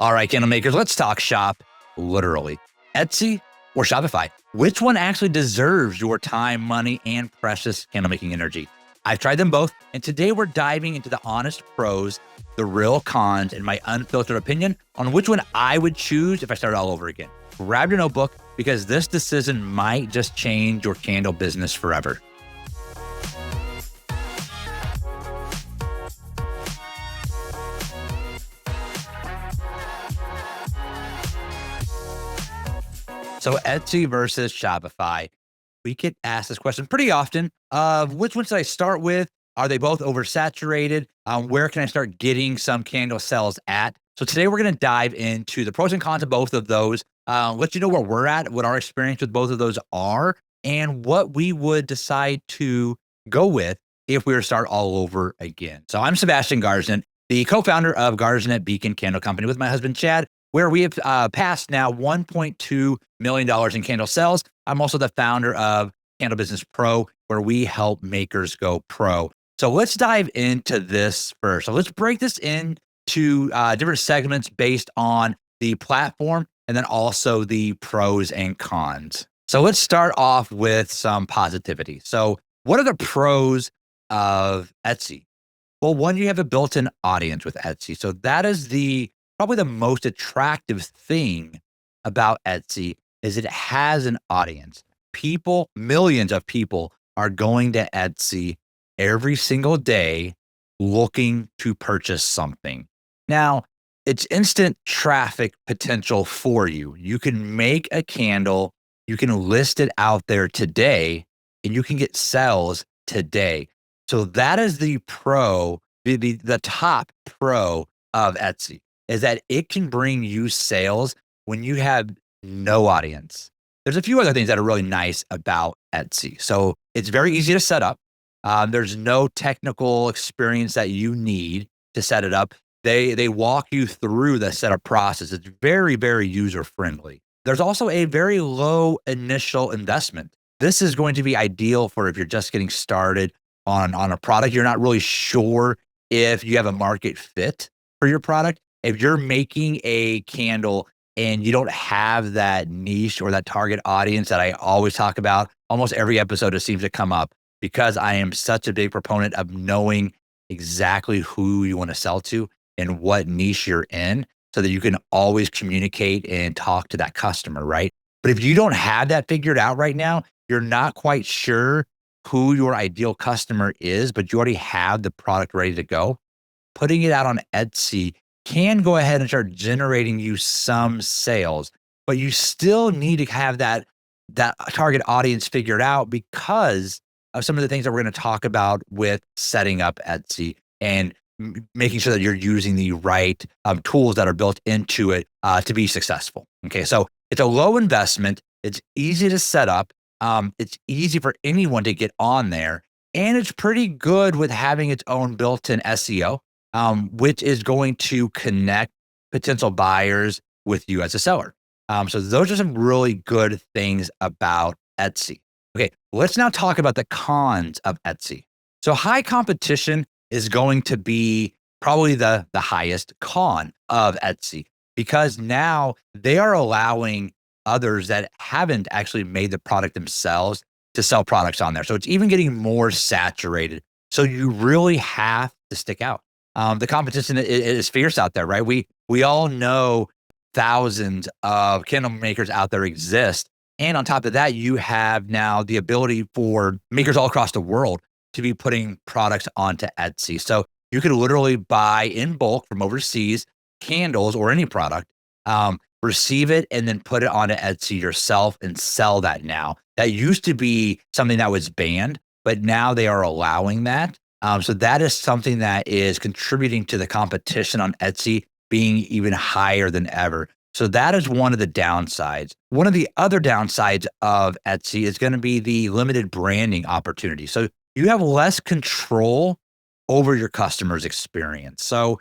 All right, candle makers, let's talk shop, literally. Etsy or Shopify? Which one actually deserves your time, money, and precious candle making energy? I've tried them both, and today we're diving into the honest pros, the real cons, and my unfiltered opinion on which one I would choose if I started all over again. Grab your notebook because this decision might just change your candle business forever. So Etsy versus Shopify. We get asked this question pretty often of which one should I start with? Are they both oversaturated? Where can I start getting some candle sales at? So today we're going to dive into the pros and cons of both of those, let you know where we're at, what our experience with both of those are, and what we would decide to go with if we were to start all over again. So I'm Sebastian Garznet, the co-founder of Garznet Beacon Candle Company with my husband, Chad, where we have passed now $1.2 million in candle sales. I'm also the founder of Candlebusiness Pro, where we help makers go pro. So let's dive into this first. So let's break this into different segments based on the platform and then also the pros and cons. So let's start off with some positivity. So what are the pros of Etsy? Well, one, you have a built-in audience with Etsy. So that is probably the most attractive thing about Etsy is it has an audience. People, millions of people are going to Etsy every single day looking to purchase something. Now, it's instant traffic potential for you. You can make a candle, you can list it out there today, and you can get sales today. So that is the top pro of Etsy is that it can bring you sales when you have no audience. There's a few other things that are really nice about Etsy. So it's very easy to set up. There's no technical experience that you need to set it up. They walk you through the setup process. It's very, very user friendly. There's also a very low initial investment. This is going to be ideal for if you're just getting started on a product. You're not really sure if you have a market fit for your product. If you're making a candle and you don't have that niche or that target audience that I always talk about, almost every episode it seems to come up because I am such a big proponent of knowing exactly who you want to sell to and what niche you're in so that you can always communicate and talk to that customer, right? But if you don't have that figured out right now, you're not quite sure who your ideal customer is, but you already have the product ready to go, putting it out on Etsy can go ahead and start generating you some sales, but you still need to have that target audience figured out because of some of the things that we're going to talk about with setting up Etsy and making sure that you're using the right tools that are built into it to be successful. Okay, so it's a low investment. It's easy to set up. It's easy for anyone to get on there, and it's pretty good with having its own built-in SEO. Which is going to connect potential buyers with you as a seller. So those are some really good things about Etsy. Okay, let's now talk about the cons of Etsy. So high competition is going to be probably the highest con of Etsy because now they are allowing others that haven't actually made the product themselves to sell products on there. So it's even getting more saturated. So you really have to stick out. The competition is fierce out there, right? We all know thousands of candle makers out there exist. And on top of that, you have now the ability for makers all across the world to be putting products onto Etsy. So you could literally buy in bulk from overseas candles or any product, receive it, and then put it onto Etsy yourself and sell that now. That used to be something that was banned, but now they are allowing that. So that is something that is contributing to the competition on Etsy being even higher than ever. So that is one of the downsides. One of the other downsides of Etsy is going to be the limited branding opportunity. So you have less control over your customer's experience. So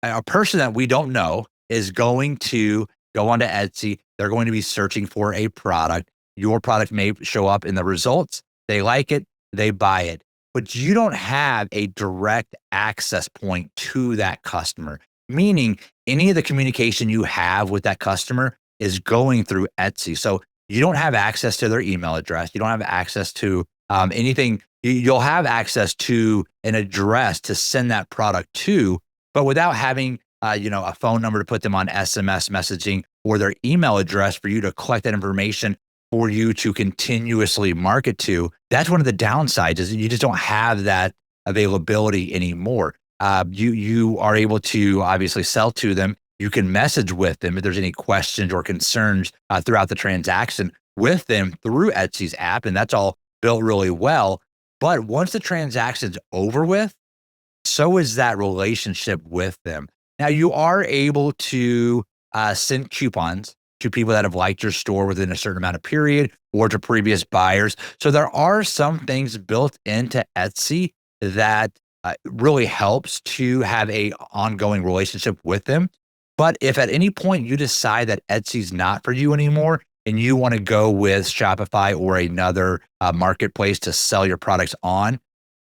a person that we don't know is going to go onto Etsy. They're going to be searching for a product. Your product may show up in the results. They like it, they buy it. But you don't have a direct access point to that customer. meaning any of the communication you have with that customer is going through Etsy. So you don't have access to their email address. You don't have access to anything. You'll have access to an address to send that product to, but without having a phone number to put them on SMS messaging or their email address for you to collect that information for you to continuously market to. That's one of the downsides is you just don't have that availability anymore. You are able to obviously sell to them. You can message with them if there's any questions or concerns throughout the transaction with them through Etsy's app, and that's all built really well. But once the transaction's over with, so is that relationship with them. Now, you are able to send coupons to people that have liked your store within a certain amount of period or to previous buyers. So there are some things built into Etsy that really helps to have a ongoing relationship with them. But if at any point you decide that Etsy's not for you anymore and you want to go with Shopify or another marketplace to sell your products on,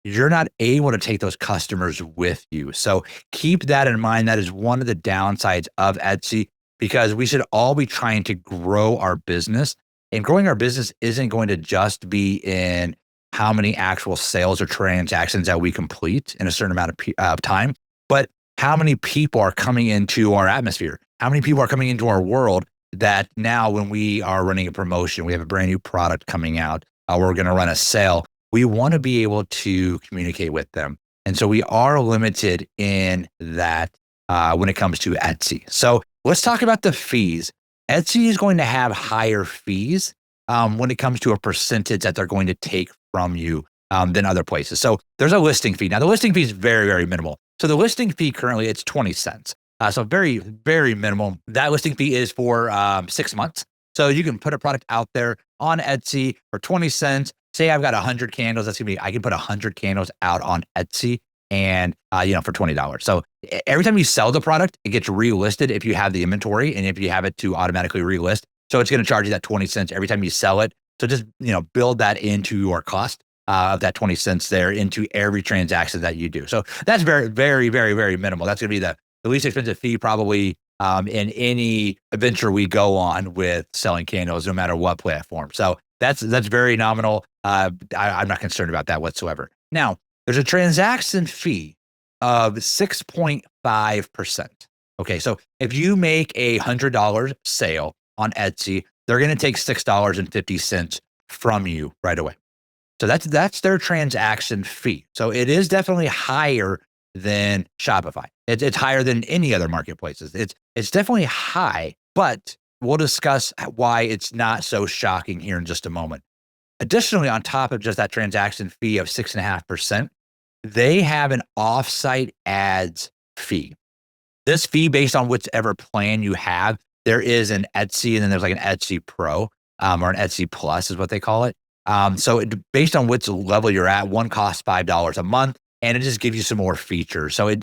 you're not able to take those customers with you. So keep that in mind. That is one of the downsides of Etsy because we should all be trying to grow our business. And growing our business isn't going to just be in how many actual sales or transactions that we complete in a certain amount of time, but how many people are coming into our atmosphere? How many people are coming into our world that now when we are running a promotion, we have a brand new product coming out, we're going to run a sale. We want to be able to communicate with them. And so we are limited in that when it comes to Etsy. So let's talk about the fees. Etsy is going to have higher fees when it comes to a percentage that they're going to take from you than other places. So there's a listing fee. Now the listing fee is very, very minimal. So the listing fee currently it's 20 cents. So very, very minimal. That listing fee is for 6 months. So you can put a product out there on Etsy for 20 cents. Say I've got 100 candles. I can put 100 candles out on Etsy and, for $20. So every time you sell the product, it gets relisted if you have the inventory and if you have it to automatically relist. So it's going to charge you that 20 cents every time you sell it. So just, build that into your cost of that 20 cents there into every transaction that you do. So that's very, very, very, very minimal. That's going to be the least expensive fee probably in any adventure we go on with selling candles, no matter what platform. So that's very nominal. I'm not concerned about that whatsoever. Now, there's a transaction fee of 6.5%. Okay, so if you make a $100 sale on Etsy, they're going to take $6.50 from you right away. So that's their transaction fee. So it is definitely higher than Shopify. It's higher than any other marketplaces. It's definitely high, but we'll discuss why it's not so shocking here in just a moment. Additionally, on top of just that transaction fee of 6.5%, they have an offsite ads fee. This fee, based on whichever plan you have, there is an Etsy and then there's like an Etsy Pro or an Etsy Plus is what they call it. So based on which level you're at, one costs $5 a month, and it just gives you some more features. So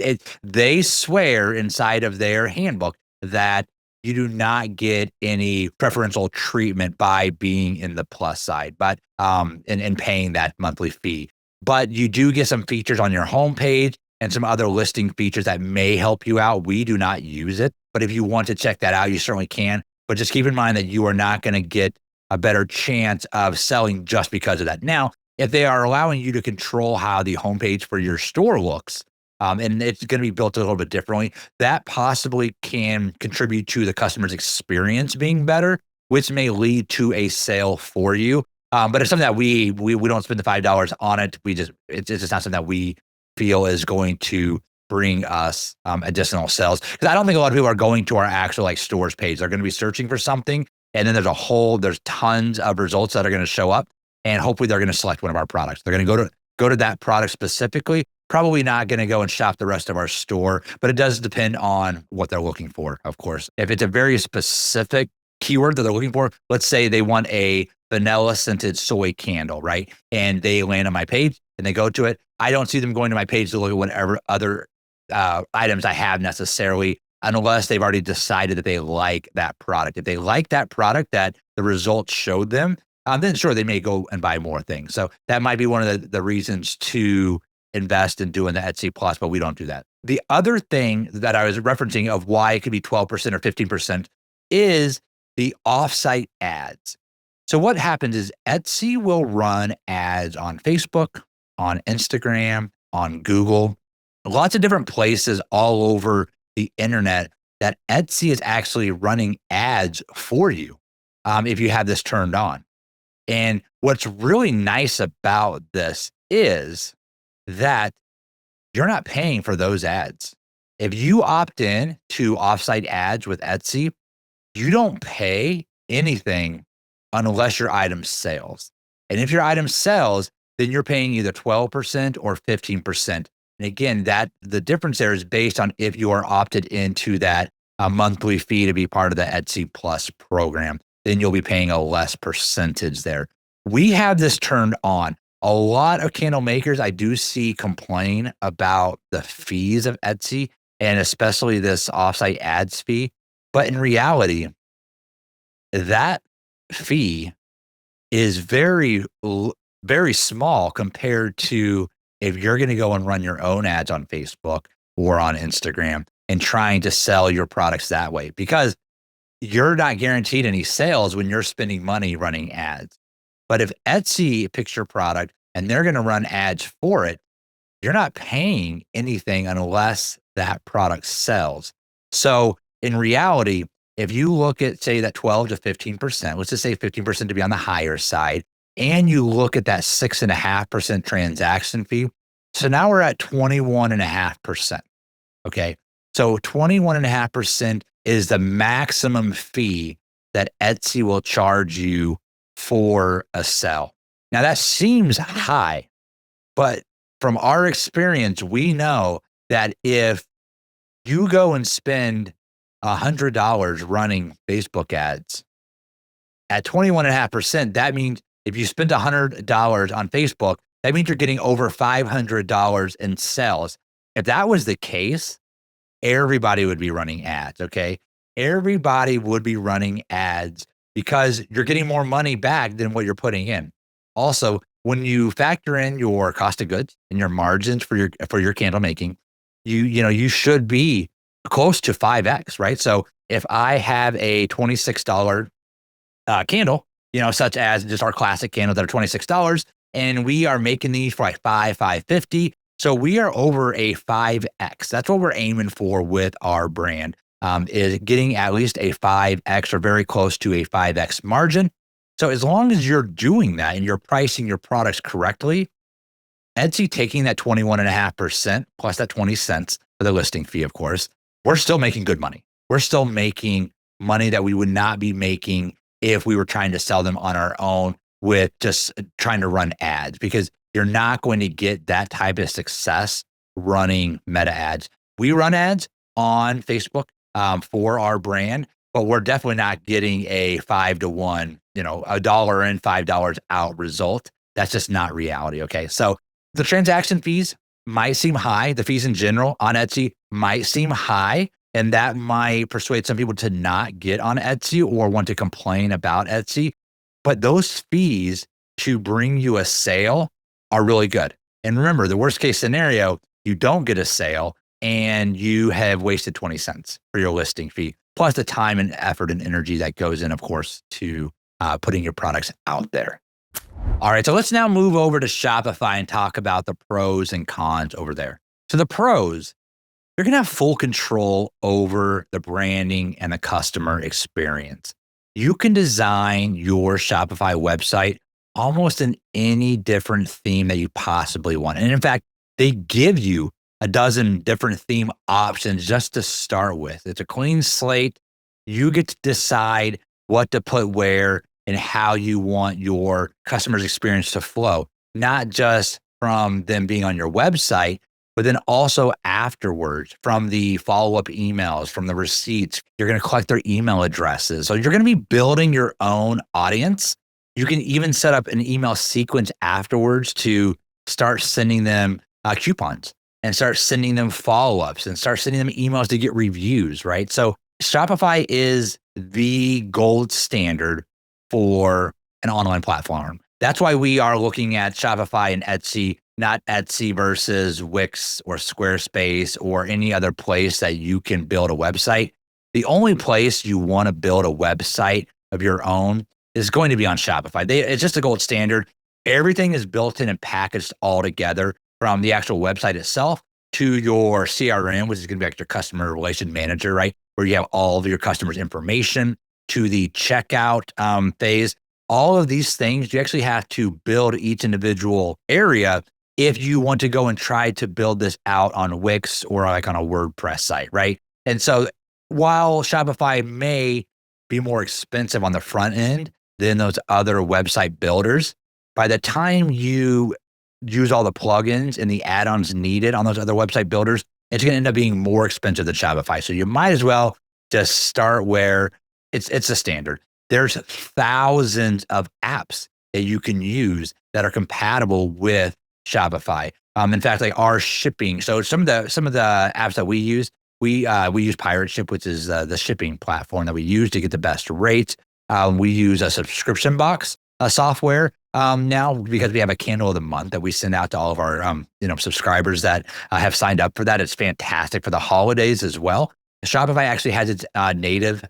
they swear inside of their handbook that you do not get any preferential treatment by being in the plus side, but and paying that monthly fee. But you do get some features on your homepage and some other listing features that may help you out. We do not use it, but if you want to check that out, you certainly can. But just keep in mind that you are not going to get a better chance of selling just because of that. Now, if they are allowing you to control how the homepage for your store looks, and it's going to be built a little bit differently, that possibly can contribute to the customer's experience being better, which may lead to a sale for you. But it's something that we don't spend the $5 on it. It's just not something that we feel is going to bring us additional sales. Because I don't think a lot of people are going to our actual stores page. They're going to be searching for something, and then there's tons of results that are going to show up, and hopefully they're going to select one of our products. They're going to go to that product specifically. Probably not going to go and shop the rest of our store, but it does depend on what they're looking for, of course. If it's a very specific keyword that they're looking for, let's say they want a vanilla scented soy candle, right? And they land on my page and they go to it. I don't see them going to my page to look at whatever other items I have necessarily, unless they've already decided that they like that product. If they like that product that the results showed them, then sure, they may go and buy more things. So that might be one of the reasons to invest in doing the Etsy Plus, but we don't do that. The other thing that I was referencing of why it could be 12% or 15% is the offsite ads. So what happens is Etsy will run ads on Facebook, on Instagram, on Google, lots of different places all over the internet that Etsy is actually running ads for you if you have this turned on. And what's really nice about this is that you're not paying for those ads. If you opt in to offsite ads with Etsy, you don't pay anything unless your item sells. And if your item sells, then you're paying either 12% or 15%. And again, that the difference there is based on if you are opted into that monthly fee to be part of the Etsy Plus program, then you'll be paying a less percentage there. We have this turned on. A lot of candle makers I do see complain about the fees of Etsy and especially this offsite ads fee. But in reality, that fee is very small compared to if you're going to go and run your own ads on Facebook or on Instagram and trying to sell your products that way, because you're not guaranteed any sales when you're spending money running ads. But if Etsy picks your product and they're going to run ads for it, you're not paying anything unless that product sells. So in reality, if you look at, say, that 12 to 15%, let's just say 15% to be on the higher side, and you look at that 6.5% transaction fee, so now we're at 21.5%. Okay. So 21.5% is the maximum fee that Etsy will charge you for a sell. Now that seems high, but from our experience, we know that if you go and spend $100 running Facebook ads at 21.5%, that means if you spend $100 on Facebook, that means you're getting over $500 in sales. If that was the case, everybody would be running ads. Okay. Everybody would be running ads because you're getting more money back than what you're putting in. Also, when you factor in your cost of goods and your margins for your candle making, you should be close to 5x, right? So if I have a $26 candle, such as just our classic candles that are $26, and we are making these for like $5.50. So we are over a 5x. That's what we're aiming for with our brand, is getting at least a 5x or very close to a 5x margin. So as long as you're doing that and you're pricing your products correctly, Etsy taking that 21.5% plus that 20 cents for the listing fee, of course, we're still making good money. We're still making money that we would not be making if we were trying to sell them on our own with just trying to run ads, because you're not going to get that type of success running meta ads. We run ads on Facebook for our brand, but we're definitely not getting a 5-to-1, $1 in, $5 out result. That's just not reality. Okay. So the transaction fees might seem high. The fees in general on Etsy might seem high, and that might persuade some people to not get on Etsy or want to complain about Etsy. But those fees to bring you a sale are really good. And remember, the worst case scenario, you don't get a sale and you have wasted 20 cents for your listing fee, plus the time and effort and energy that goes in, of course, to putting your products out there. All right, so let's now move over to Shopify and talk about the pros and cons over there. So the pros, you're going to have full control over the branding and the customer experience. You can design your Shopify website almost in any different theme that you possibly want. And in fact, they give you a dozen different theme options just to start with. It's a clean slate. You get to decide what to put where and how you want your customer's experience to flow, not just from them being on your website, but then also afterwards from the follow-up emails, from the receipts. You're going to collect their email addresses. So you're going to be building your own audience. You can even set up an email sequence afterwards to start sending them coupons and start sending them follow-ups and start sending them emails to get reviews, right? So Shopify is the gold standard for an online platform. That's why we are looking at Shopify and Etsy not Etsy versus Wix or Squarespace or any other place that you can build a website. The only place you want to build a website of your own is going to be on Shopify. It's just a gold standard. Everything is built in and packaged all together from the actual website itself to your CRM, which is going to be like your customer relation manager, right? Where you have all of your customers' information to the checkout phase. All of these things, you actually have to build each individual area if you want to go and try to build this out on Wix or like on a WordPress site, right? And so while Shopify may be more expensive on the front end than those other website builders, by the time you use all the plugins and the add-ons needed on those other website builders, it's going to end up being more expensive than Shopify. So you might as well just start where it's a standard. There's thousands of apps that you can use that are compatible with Shopify. In fact, like our shipping. So some of the apps that we use Pirate Ship, which is the shipping platform that we use to get the best rates. We use a subscription box software now because we have a candle of the month that we send out to all of our subscribers that have signed up for that. It's fantastic for the holidays as well. Shopify actually has its native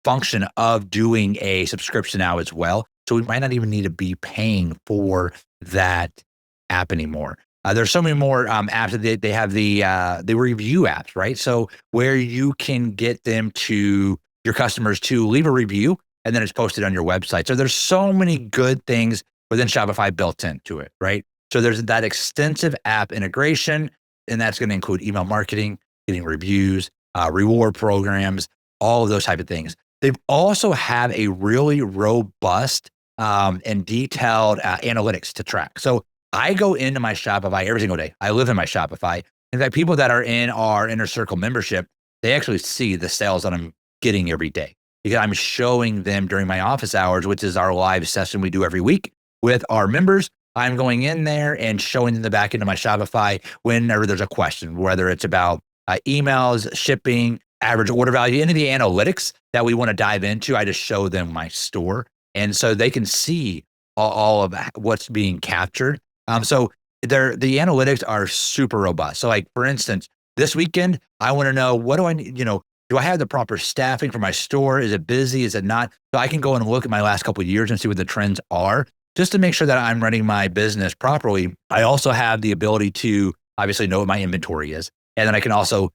function of doing a subscription now as well. So we might not even need to be paying for that app anymore. There's so many more apps that they have the review apps, right? So where you can get your customers to leave a review and then it's posted on your website. So there's so many good things within Shopify built into it, right? So there's that extensive app integration, and that's going to include email marketing, getting reviews, reward programs, all of those type of things. They also have a really robust and detailed analytics to track. So I go into my Shopify every single day. I live in my Shopify. In fact, people that are in our Inner Circle membership, they actually see the sales that I'm getting every day because I'm showing them during my office hours, which is our live session we do every week with our members. I'm going in there and showing them the back end of my Shopify whenever there's a question, whether it's about emails, shipping, average order value, any of the analytics that we want to dive into. I just show them my store. And so they can see all of what's being captured. So the analytics are super robust. So like, for instance, this weekend, I want to know, what do I need? Do I have the proper staffing for my store? Is it busy? Is it not? So I can go and look at my last couple of years and see what the trends are just to make sure that I'm running my business properly. I also have the ability to obviously know what my inventory is. And then I can also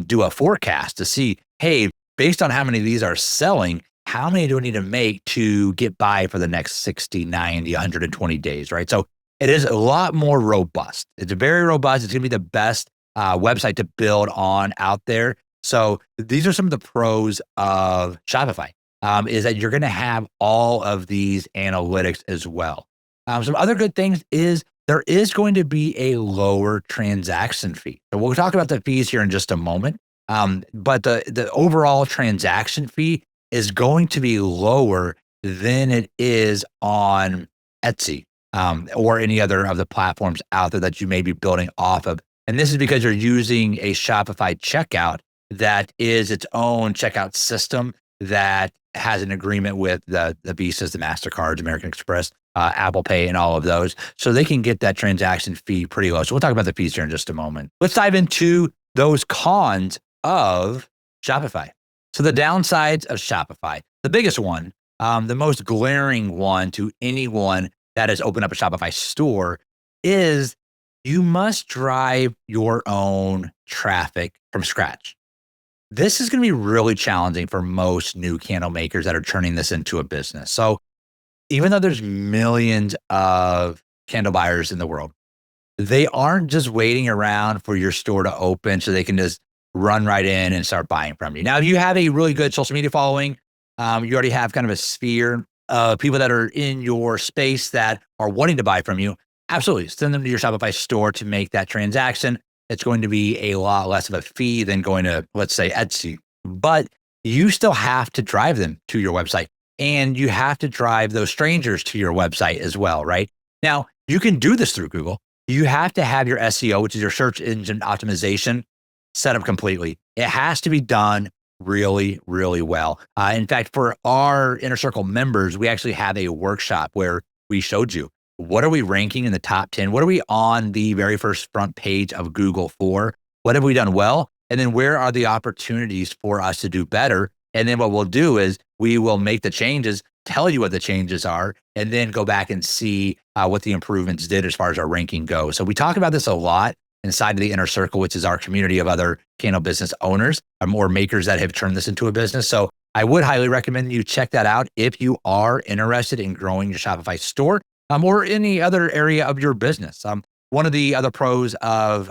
do a forecast to see, hey, based on how many of these are selling, how many do I need to make to get by for the next 60, 90, 120 days, right? So it is a lot more robust. It's very robust. It's going to be the best website to build on out there. So these are some of the pros of Shopify, is that you're going to have all of these analytics as well. Some other good things is there is going to be a lower transaction fee. So we'll talk about the fees here in just a moment. But the overall transaction fee is going to be lower than it is on Etsy or any other of the platforms out there that you may be building off of. And this is because you're using a Shopify checkout that is its own checkout system that has an agreement with the Visas, the MasterCards, American Express, Apple Pay, and all of those. So they can get that transaction fee pretty low. So we'll talk about the fees here in just a moment. Let's dive into those cons of Shopify. So the downsides of Shopify, the biggest one, the most glaring one to anyone that has opened up a Shopify store is you must drive your own traffic from scratch. This is going to be really challenging for most new candle makers that are turning this into a business. So even though there's millions of candle buyers in the world, they aren't just waiting around for your store to open so they can just run right in and start buying from you. Now, if you have a really good social media following, you already have kind of a sphere of people that are in your space that are wanting to buy from you, absolutely send them to your Shopify store to make that transaction. It's going to be a lot less of a fee than going to, let's say, Etsy. But you still have to drive them to your website. And you have to drive those strangers to your website as well, right? Now, you can do this through Google. You have to have your SEO, which is your search engine optimization, set up completely. It has to be done really, really well. In fact, for our Inner Circle members, we actually have a workshop where we showed you What are we ranking in the top 10? What are we on the very first front page of Google for? What have we done well? And then where are the opportunities for us to do better? And then what we'll do is we will make the changes, tell you what the changes are, and then go back and see what the improvements did as far as our ranking goes. So we talk about this a lot inside of the inner circle, which is our community of other candle business owners or makers that have turned this into a business. So I would highly recommend you check that out if you are interested in growing your Shopify store or any other area of your business. One of the other pros of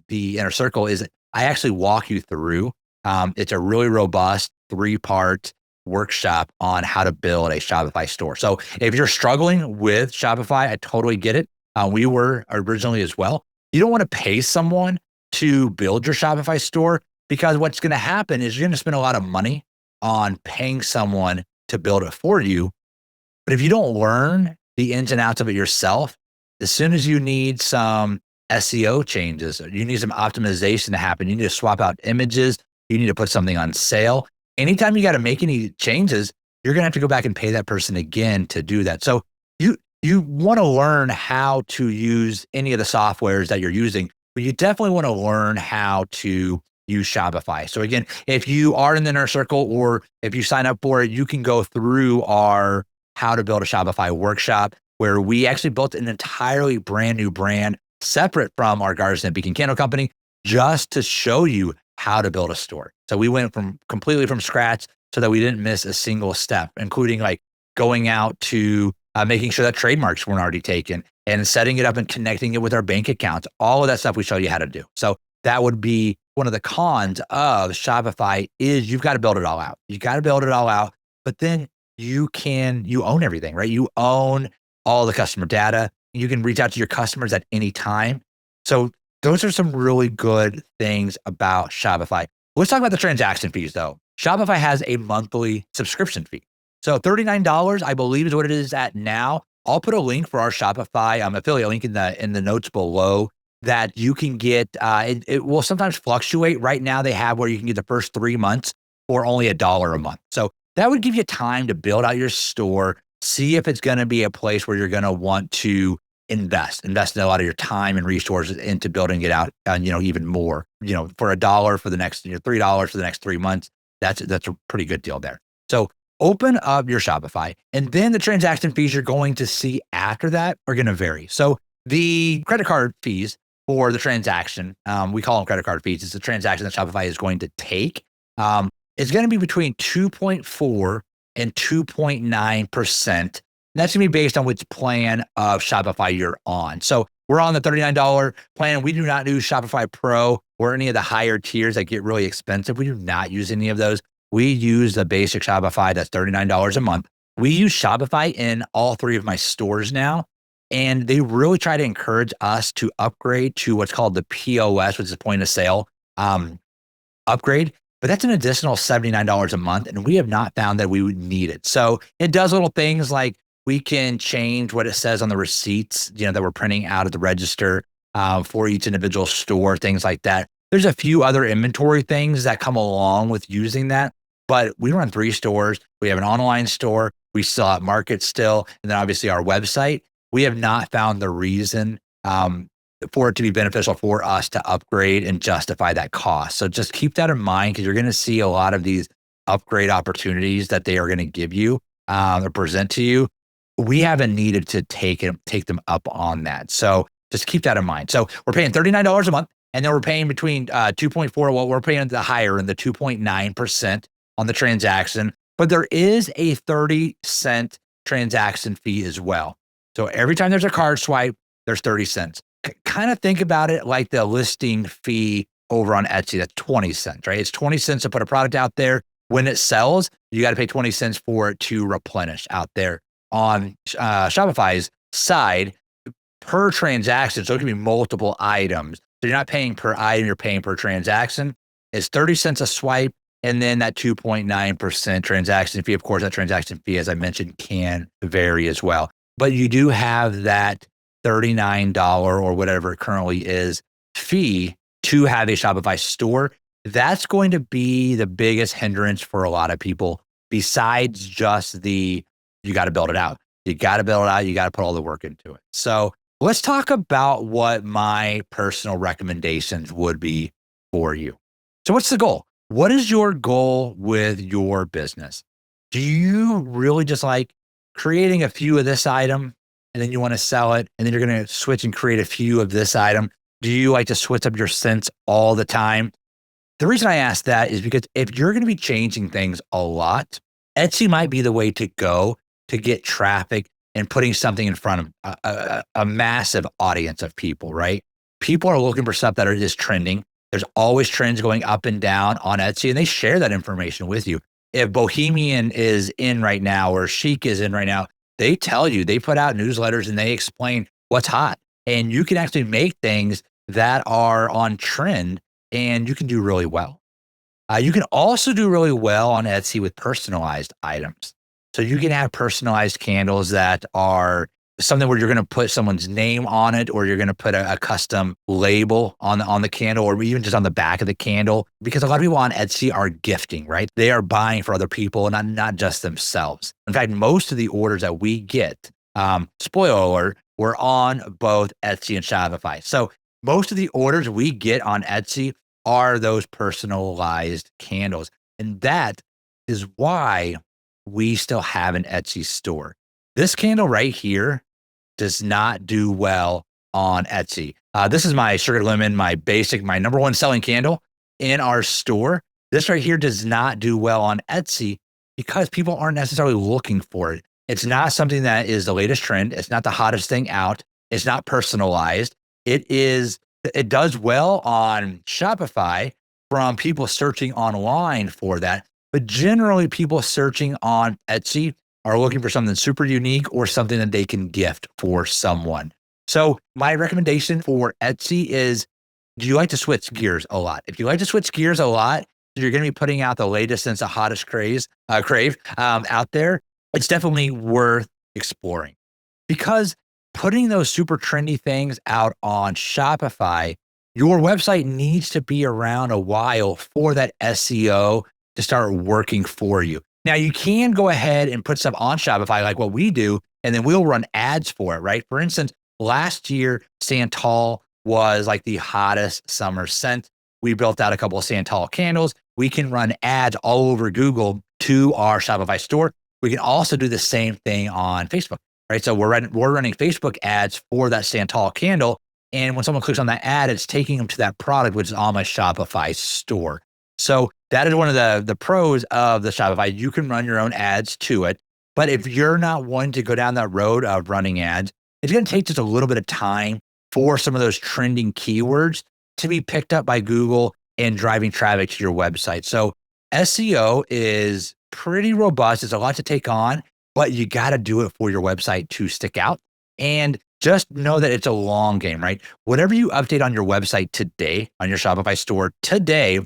the inner circle is I actually walk you through. It's a really robust 3-part workshop on how to build a Shopify store. So if you're struggling with Shopify, I totally get it. We were originally as well. You don't want to pay someone to build your Shopify store because what's going to happen is you're going to spend a lot of money on paying someone to build it for you. But if you don't learn the ins and outs of it yourself, as soon as you need some SEO changes, or you need some optimization to happen, you need to swap out images, you need to put something on sale. Anytime you got to make any changes, you're going to have to go back and pay that person again to do that. So you want to learn how to use any of the softwares that you're using, but you definitely want to learn how to use Shopify. So again, if you are in the inner circle or if you sign up for it, you can go through our how to build a Shopify workshop where we actually built an entirely brand new brand separate from our Garden and Beacon Candle Company just to show you how to build a store. So we went from completely from scratch so that we didn't miss a single step, including like going out to making sure that trademarks weren't already taken and setting it up and connecting it with our bank accounts. All of that stuff we show you how to do. So that would be one of the cons of Shopify is you've got to build it all out. You got to build it all out, but then you own everything, right? You own all the customer data. You can reach out to your customers at any time. So those are some really good things about Shopify. Let's talk about the transaction fees though. Shopify has a monthly subscription fee. So $39, I believe is what it is at now. I'll put a link for our Shopify affiliate link in the notes below that you can get. It will sometimes fluctuate. Right now they have where you can get the first 3 months for only $1 a month. So that would give you time to build out your store, see if it's going to be a place where you're going to want to invest in a lot of your time and resources into building it out, even more, for $1 for the next, $3 for the next 3 months. That's a pretty good deal there. So open up your Shopify, and then the transaction fees you're going to see after that are going to vary. So the credit card fees for the transaction, we call them credit card fees. It's the transaction that Shopify is going to take. It's going to be between 2.4 and 2.9%. That's going to be based on which plan of Shopify you're on. So we're on the $39 plan. We do not do Shopify Pro or any of the higher tiers that get really expensive. We do not use any of those. We use the basic Shopify that's $39 a month. We use Shopify in all 3 of my stores now, and they really try to encourage us to upgrade to what's called the POS, which is point of sale upgrade. But that's an additional $79 a month, and we have not found that we would need it. So it does little things like we can change what it says on the receipts, that we're printing out at the register for each individual store, things like that. There's a few other inventory things that come along with using that, but we run 3 stores. We have an online store. We sell at market still, and then obviously our website. We have not found the reason for it to be beneficial for us to upgrade and justify that cost. So just keep that in mind because you're going to see a lot of these upgrade opportunities that they are going to give you or present to you. We haven't needed to take them up on that. So just keep that in mind. So we're paying $39 a month, and then we're paying between 2.4. Well, we're paying the higher in the 2.9% on the transaction, but there is a 30-cent transaction fee as well. So every time there's a card swipe, there's 30 cents. Kind of think about it like the listing fee over on Etsy. That's 20 cents, right? It's 20 cents to put a product out there. When it sells, you got to pay 20 cents for it to replenish out there. On Shopify's side, per transaction, so it can be multiple items. So you're not paying per item, you're paying per transaction. It's 30 cents a swipe, and then that 2.9% transaction fee. Of course, that transaction fee, as I mentioned, can vary as well. But you do have that $39 or whatever it currently is fee to have a Shopify store. That's going to be the biggest hindrance for a lot of people besides just you got to build it out. You got to build it out. You got to put all the work into it. So let's talk about what my personal recommendations would be for you. So what's the goal? What is your goal with your business? Do you really just like creating a few of this item and then you want to sell it and then you're going to switch and create a few of this item? Do you like to switch up your scents all the time? The reason I ask that is because if you're going to be changing things a lot, Etsy might be the way to go to get traffic and putting something in front of a massive audience of people, right? People are looking for stuff that are just trending. There's always trends going up and down on Etsy, and they share that information with you. If Bohemian is in right now or Chic is in right now, they tell you, they put out newsletters and they explain what's hot. And you can actually make things that are on trend and you can do really well. You can also do really well on Etsy with personalized items. So you can have personalized candles that are something where you're going to put someone's name on it, or you're going to put a custom label on the candle, or even just on the back of the candle. Because a lot of people on Etsy are gifting, right? They are buying for other people and not just themselves. In fact, most of the orders that we get, spoiler alert, we're on both Etsy and Shopify. So most of the orders we get on Etsy are those personalized candles. And that is why we still have an Etsy store. This candle right here does not do well on Etsy. This is my sugar lemon, my number one selling candle in our store. This right here does not do well on Etsy because people aren't necessarily looking for it. It's not something that is the latest trend. It's not the hottest thing out. It's not personalized. It does well on Shopify from people searching online for that. But generally, people searching on Etsy are looking for something super unique or something that they can gift for someone. So my recommendation for Etsy is, do you like to switch gears a lot? If you like to switch gears a lot, you're going to be putting out the latest and the hottest crave out there. It's definitely worth exploring, because putting those super trendy things out on Shopify, your website needs to be around a while for that SEO to start working for you. Now, you can go ahead and put stuff on Shopify like what we do, and then we'll run ads for it, right? For instance, last year, Santal was like the hottest summer scent. We built out a couple of Santal candles. We can run ads all over Google to our Shopify store. We can also do the same thing on Facebook, right? So we're running Facebook ads for that Santal candle. And when someone clicks on that ad, it's taking them to that product, which is on my Shopify store. So that is one of the pros of the Shopify. You can run your own ads to it. But if you're not wanting to go down that road of running ads, it's going to take just a little bit of time for some of those trending keywords to be picked up by Google and driving traffic to your website. So SEO is pretty robust. It's a lot to take on, but you got to do it for your website to stick out. And just know that it's a long game, right? Whatever you update on your website today, on your Shopify store today,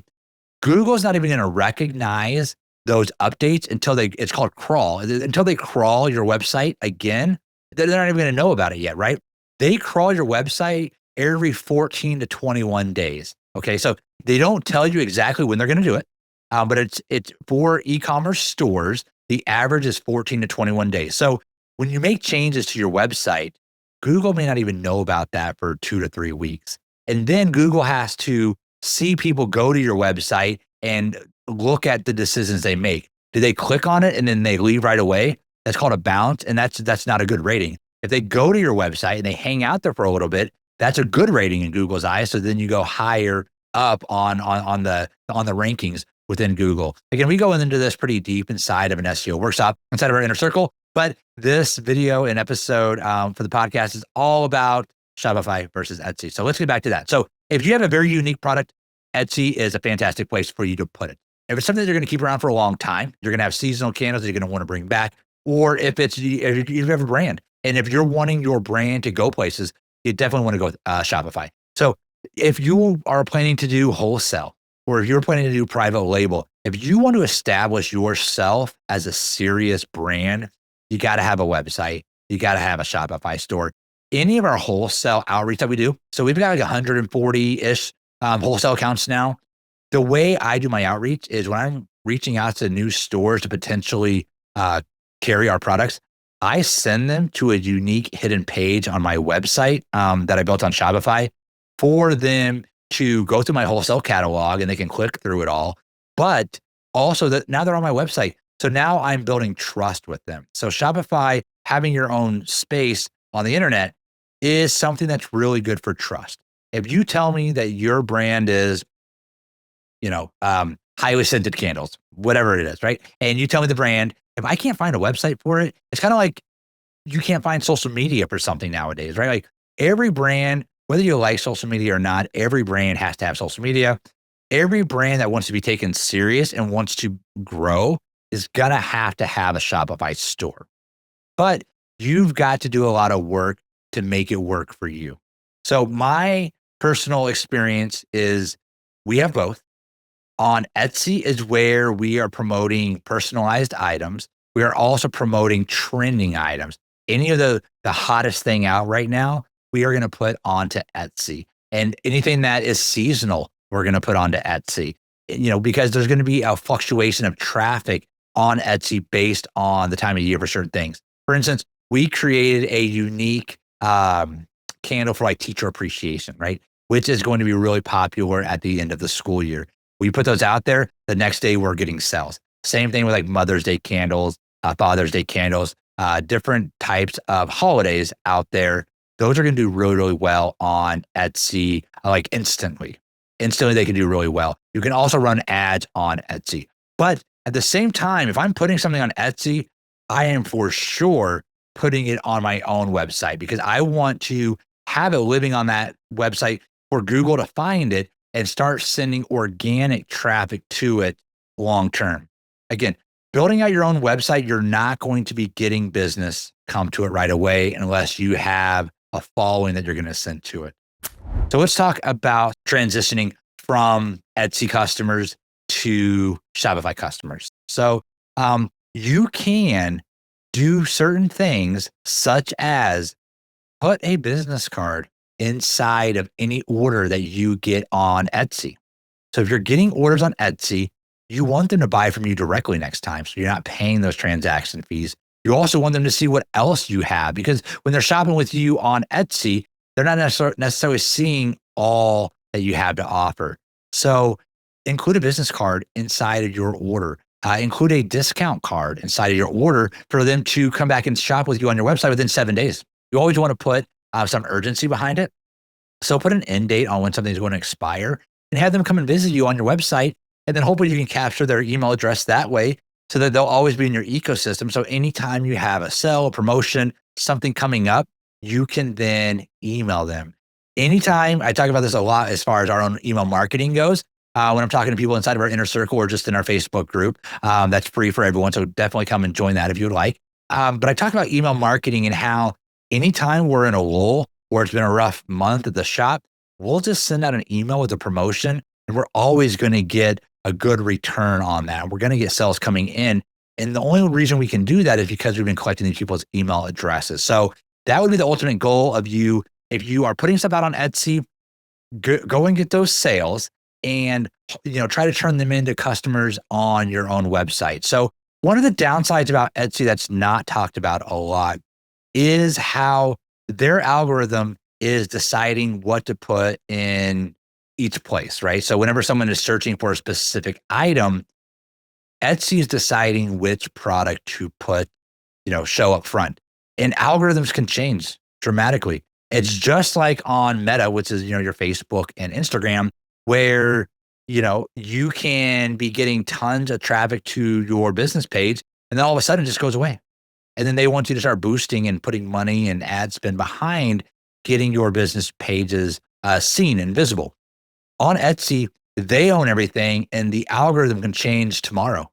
Google's not even going to recognize those updates until it's called crawl. Until they crawl your website again, they're not even going to know about it yet, right? They crawl your website every 14 to 21 days. Okay. So they don't tell you exactly when they're going to do it. But it's for e-commerce stores, the average is 14 to 21 days. So when you make changes to your website, Google may not even know about that for 2 to 3 weeks. And then Google has to see people go to your website and look at the decisions they make. Do they click on it and then they leave right away? That's called a bounce, and that's not a good rating. If they go to your website and they hang out there for a little bit, that's a good rating in Google's eyes. So then you go higher up on the rankings within Google. Again, we go into this pretty deep inside of an SEO workshop, inside of our inner circle. But this video and episode for the podcast is all about Shopify versus Etsy. So let's get back to that. So if you have a very unique product, Etsy is a fantastic place for you to put it. If it's something that you're going to keep around for a long time, you're going to have seasonal candles that you're going to want to bring back. Or if you have a brand, and if you're wanting your brand to go places, you definitely want to go with Shopify. So if you are planning to do wholesale, or if you're planning to do private label, if you want to establish yourself as a serious brand, you got to have a website. You got to have a Shopify store. Any of our wholesale outreach that we do, so we've got like 140-ish wholesale accounts now. The way I do my outreach is when I'm reaching out to new stores to potentially carry our products, I send them to a unique hidden page on my website that I built on Shopify for them to go through my wholesale catalog and they can click through it all. But also that now they're on my website. So now I'm building trust with them. So Shopify, having your own space on the internet is something that's really good for trust. If you tell me that your brand is, highly scented candles, whatever it is, right? And you tell me the brand, if I can't find a website for it, it's kind of like you can't find social media for something nowadays, right? Like every brand, whether you like social media or not, every brand has to have social media. Every brand that wants to be taken serious and wants to grow is going to have a Shopify store. But you've got to do a lot of work to make it work for you. So my personal experience is we have both. On Etsy is where we are promoting personalized items. We are also promoting trending items. Any of the hottest thing out right now, we are going to put onto Etsy. And anything that is seasonal, we're going to put onto Etsy. Because there's going to be a fluctuation of traffic on Etsy based on the time of year for certain things. For instance, we created a unique candle for like teacher appreciation, right? Which is going to be really popular at the end of the school year. We put those out there. The next day, we're getting sales. Same thing with like Mother's Day candles, Father's Day candles, different types of holidays out there. Those are going to do really, really well on Etsy, like instantly. Instantly, they can do really well. You can also run ads on Etsy. But at the same time, if I'm putting something on Etsy, I am for sure putting it on my own website because I want to have it living on that website for Google to find it and start sending organic traffic to it long term. Again, building out your own website, you're not going to be getting business come to it right away unless you have a following that you're going to send to it. So let's talk about transitioning from Etsy customers to Shopify customers. So you can do certain things such as put a business card inside of any order that you get on Etsy. So if you're getting orders on Etsy, you want them to buy from you directly next time. So you're not paying those transaction fees. You also want them to see what else you have because when they're shopping with you on Etsy, they're not necessarily seeing all that you have to offer. So include a business card inside of your order. Include a discount card inside of your order for them to come back and shop with you on your website within 7 days. You always want to put some urgency behind it. So put an end date on when something's going to expire and have them come and visit you on your website. And then hopefully you can capture their email address that way so that they'll always be in your ecosystem. So anytime you have a sale, a promotion, something coming up, you can then email them. Anytime, I talk about this a lot as far as our own email marketing goes. When I'm talking to people inside of our inner circle or just in our Facebook group, that's free for everyone. So definitely come and join that if you would like. But I talk about email marketing and how anytime we're in a lull or it's been a rough month at the shop, we'll just send out an email with a promotion and we're always going to get a good return on that. We're going to get sales coming in. And the only reason we can do that is because we've been collecting these people's email addresses. So that would be the ultimate goal of you. If you are putting stuff out on Etsy, go and get those sales and try to turn them into customers on your own website. So one of the downsides about Etsy that's not talked about a lot is how their algorithm is deciding what to put in each place, right? So whenever someone is searching for a specific item, Etsy is deciding which product to put, show up front. And algorithms can change dramatically. It's just like on Meta, which is, your Facebook and Instagram, where, you can be getting tons of traffic to your business page and then all of a sudden it just goes away. And then they want you to start boosting and putting money and ad spend behind getting your business pages seen and visible. On Etsy, they own everything and the algorithm can change tomorrow.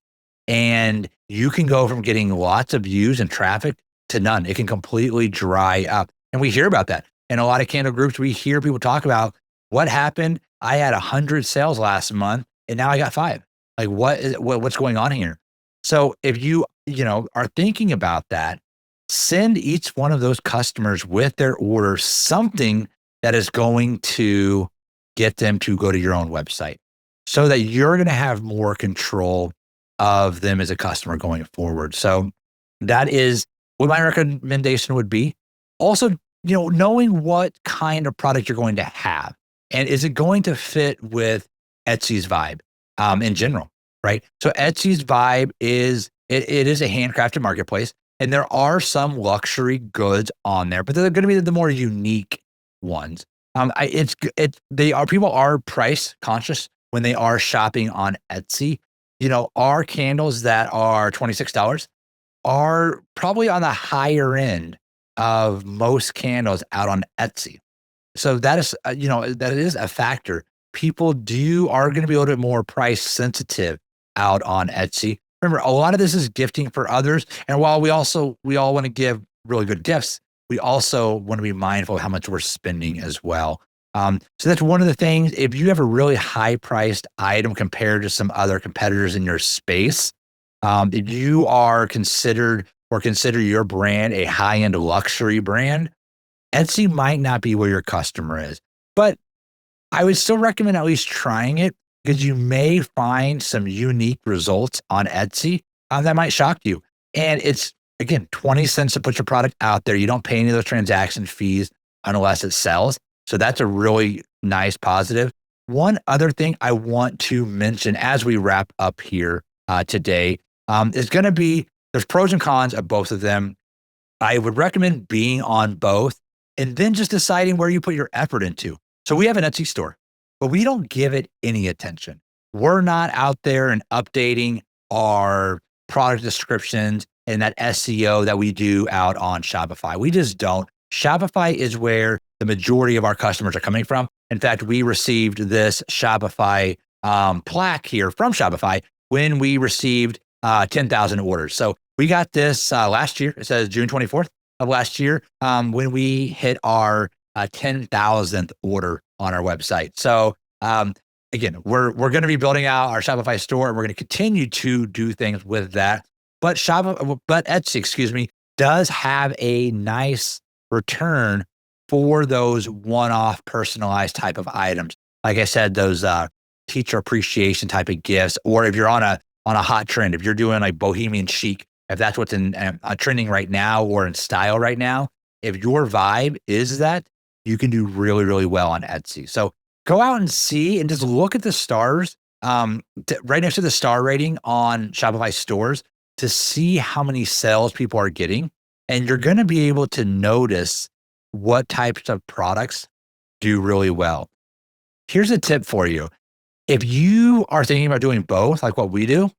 And you can go from getting lots of views and traffic to none. It can completely dry up. And we hear about that. In a lot of candle groups, we hear people talk about what happened. I had 100 sales last month and now I got 5. Like what's going on here? So if you, are thinking about that, send each one of those customers with their order something that is going to get them to go to your own website so that you're going to have more control of them as a customer going forward. So that is what my recommendation would be. Also, knowing what kind of product you're going to have, and is it going to fit with Etsy's vibe in general, right? So Etsy's vibe is it is a handcrafted marketplace, and there are some luxury goods on there, but they're going to be the more unique ones. They are people are price conscious when they are shopping on Etsy. Our candles that are $26 are probably on the higher end of most candles out on Etsy. So that is, that is a factor. People are going to be a little bit more price sensitive out on Etsy. Remember, a lot of this is gifting for others. And while we all want to give really good gifts, we also want to be mindful of how much we're spending as well. So that's one of the things. If you have a really high priced item compared to some other competitors in your space, if you are consider your brand a high end luxury brand, Etsy might not be where your customer is. But I would still recommend at least trying it because you may find some unique results on Etsy that might shock you. And it's, again, 20 cents to put your product out there. You don't pay any of those transaction fees unless it sells. So that's a really nice positive. One other thing I want to mention as we wrap up here today is going to be there's pros and cons of both of them. I would recommend being on both and then just deciding where you put your effort into. So we have an Etsy store, but we don't give it any attention. We're not out there and updating our product descriptions and that SEO that we do out on Shopify. We just don't. Shopify is where the majority of our customers are coming from. In fact, we received this Shopify plaque here from Shopify when we received 10,000 orders. So we got this last year. It says June 24th of last year when we hit our 10,000th order on our website. So again, we're going to be building out our Shopify store, and we're going to continue to do things with that. But Etsy, does have a nice return for those one-off personalized type of items. Like I said, those teacher appreciation type of gifts, or if you're on a hot trend, if you're doing like bohemian chic, if that's what's in trending right now or in style right now, if your vibe is that, you can do really, really well on Etsy. So go out and see and just look at the stars right next to the star rating on Shopify stores to see how many sales people are getting. And you're going to be able to notice what types of products do really well. Here's a tip for you. If you are thinking about doing both, like what we do,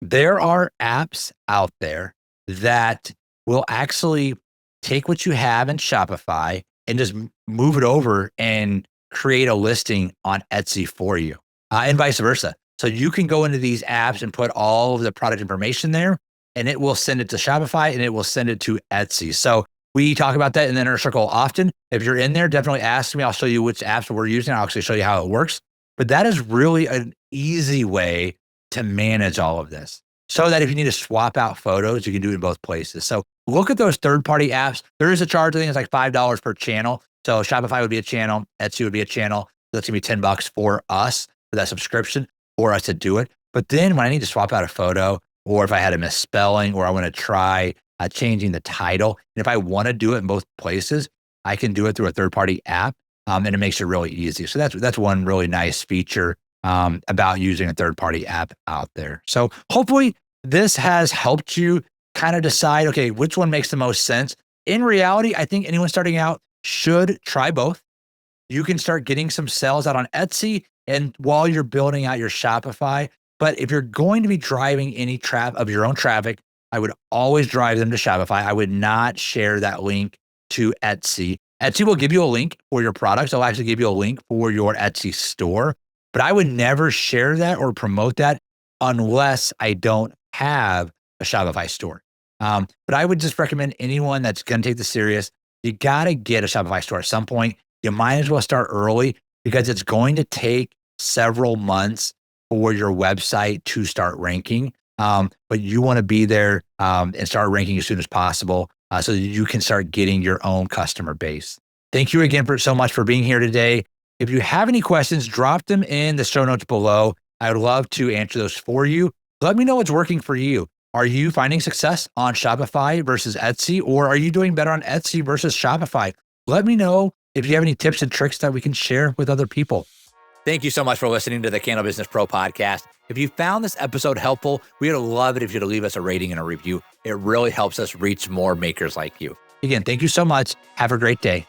there are apps out there that will actually take what you have in Shopify and just move it over and create a listing on Etsy for you, and vice versa. So you can go into these apps and put all of the product information there, and it will send it to Shopify and it will send it to Etsy. So we talk about that in the inner circle often. If you're in there, definitely ask me. I'll show you which apps we're using. I'll actually show you how it works. But that is really an easy way to manage all of this so that if you need to swap out photos, you can do it in both places. So look at those third-party apps. There is a charge. I think it's like $5 per channel. So Shopify would be a channel. Etsy would be a channel. That's going to be $10 for us for that subscription for us to do it. But then when I need to swap out a photo, or if I had a misspelling, or I want to try changing the title, and if I want to do it in both places, I can do it through a third-party app, and it makes it really easy. So that's one really nice feature about using a third-party app out there. So hopefully this has helped you kind of decide, okay, which one makes the most sense. In reality, I think anyone starting out should try both. You can start getting some sales out on Etsy and while you're building out your Shopify. But if you're going to be driving any of your own traffic, I would always drive them to Shopify. I would not share that link to Etsy. Etsy will give you a link for your products. They'll actually give you a link for your Etsy store. But I would never share that or promote that unless I don't have a Shopify store. But I would just recommend anyone that's going to take this serious, you got to get a Shopify store at some point. You might as well start early because it's going to take several months for your website to start ranking. But you want to be there and start ranking as soon as possible so that you can start getting your own customer base. Thank you again so much for being here today. If you have any questions, drop them in the show notes below. I would love to answer those for you. Let me know what's working for you. Are you finding success on Shopify versus Etsy, or are you doing better on Etsy versus Shopify? Let me know if you have any tips and tricks that we can share with other people. Thank you so much for listening to the Candle Business Pro podcast. If you found this episode helpful, we would love it if you'd leave us a rating and a review. It really helps us reach more makers like you. Again, thank you so much. Have a great day.